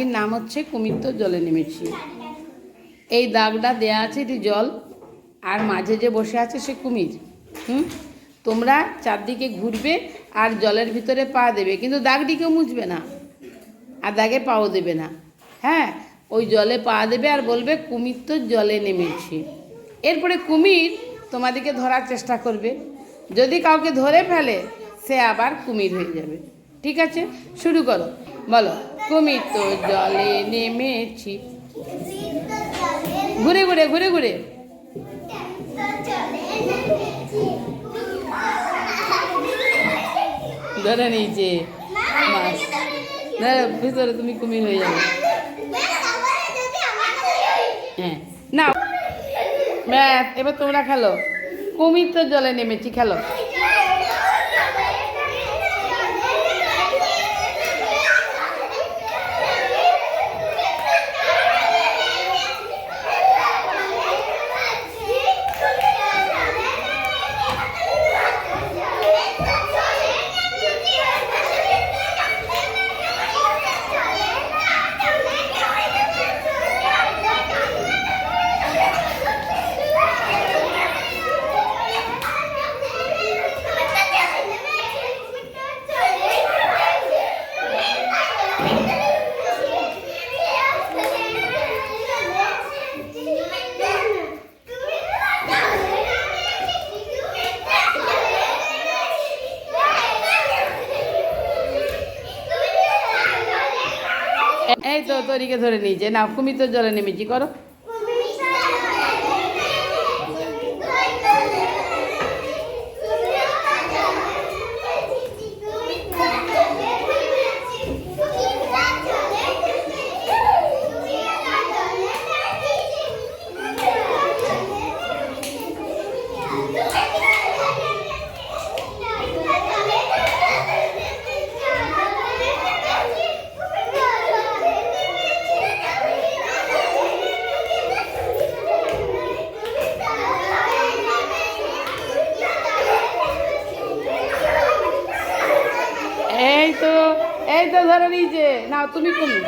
জায়গাটির নাম হচ্ছে কুমির তো জলে নেমেছি। এই দাগটা দেয়া আছে, এটি জল, আর মাঝে যে বসে আছে সে কুমির। তোমরা চারদিকে ঘুরবে আর জলের ভিতরে পা দেবে, কিন্তু দাগটিকেও মুছবে না আর দাগে পাও দেবে না। হ্যাঁ, ওই জলে পা দেবে আর বলবে কুমির তো জলে নেমেছি। এরপরে কুমির তোমাদেরকে ধরার চেষ্টা করবে। যদি কাউকে ধরে ফেলে সে আবার কুমির হয়ে যাবে। ঠিক আছে, শুরু করো, বলো কুমির তো জলে নেমেছি। ঘুরে ঘুরে ঘুরে ঘুরে ধরে নিয়েছে মাছ। ভিতরে তুমি কুমির হয়ে যাবে। হ্যাঁ, না ব্যাস, এবার তোমরা খেলো কুমির তো জলে নেমেছি, খেলো। এই তো তরিকে ধরে নিয়েছে। না, কুমির তো জলে নেমেছি, করো। এই তো ধরে নিয়েছে। না, তুমি কুমির।